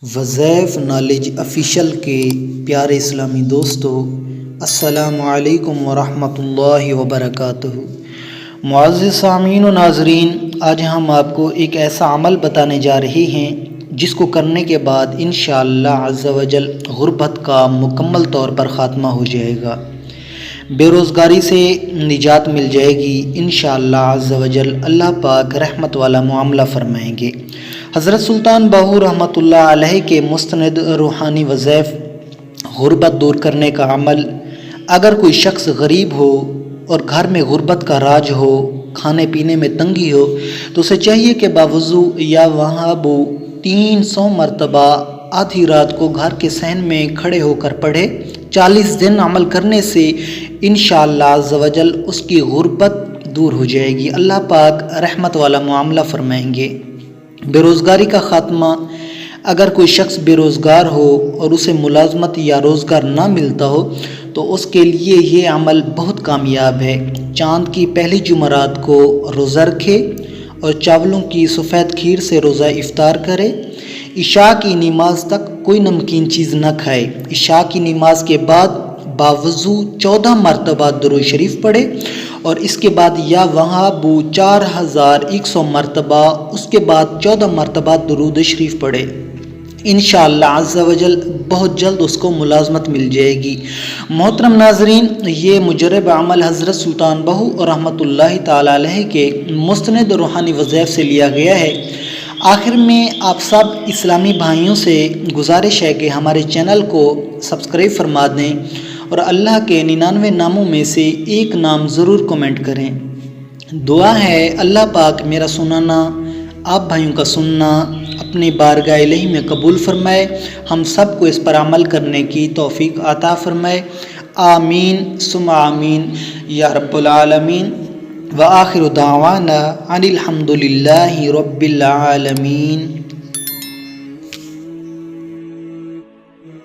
وظائف knowledge official کے پیارے اسلامی دوستو، السلام علیکم ورحمۃ اللہ وبرکاتہ۔ معزز سامعین و ناظرین، آج ہم آپ کو ایک ایسا عمل بتانے جا رہے ہیں جس کو کرنے کے بعد انشاءاللہ عز و جل غربت کا مکمل طور پر خاتمہ ہو جائے گا، بے روزگاری سے نجات مل جائے گی انشاءاللہ عز و جل۔ اللہ پاک رحمت والا معاملہ فرمائیں گے۔ حضرت سلطان باہو رحمۃ اللہ علیہ کے مستند روحانی وظائف غربت دور کرنے کا عمل۔ اگر کوئی شخص غریب ہو اور گھر میں غربت کا راج ہو، کھانے پینے میں تنگی ہو، تو اسے چاہیے کہ باوضو یا وہاں 300 مرتبہ آدھی رات کو گھر کے صحن میں کھڑے ہو کر پڑھے۔ 40 دن عمل کرنے سے انشاءاللہ عز و جل اس کی غربت دور ہو جائے گی، اللہ پاک رحمت والا معاملہ فرمائیں گے۔ بے روزگاری کا خاتمہ۔ اگر کوئی شخص بے روزگار ہو اور اسے ملازمت یا روزگار نہ ملتا ہو تو اس کے لیے یہ عمل بہت کامیاب ہے۔ چاند کی پہلی جمعرات کو روزہ رکھے اور چاولوں کی سفید کھیر سے روزہ افطار کرے۔ عشاء کی نماز تک کوئی نمکین چیز نہ کھائے۔ عشاء کی نماز کے بعد باوضو 14 مرتبہ درود شریف پڑھے اور اس کے بعد یا وہاں 4100 مرتبہ، اس کے بعد 14 مرتبہ درود شریف پڑھے۔ انشاءاللہ عز و جل بہت جلد اس کو ملازمت مل جائے گی۔ محترم ناظرین، یہ مجرب عمل حضرت سلطان باہو رحمۃ اللہ تعالی علیہ کے مستند روحانی وظائف سے لیا گیا ہے۔ آخر میں آپ سب اسلامی بھائیوں سے گزارش ہے کہ ہمارے چینل کو سبسکرائب فرما دیں اور اللہ کے 99 ناموں میں سے ایک نام ضرور کمنٹ کریں۔ دعا ہے اللہ پاک میرا سنانا، آپ بھائیوں کا سننا اپنی بارگاہ الہی میں قبول فرمائے، ہم سب کو اس پر عمل کرنے کی توفیق عطا فرمائے، آمین ثم آمین یا رب العالمین۔ وآخر دعوانا ان الحمد للہ رب العالمین۔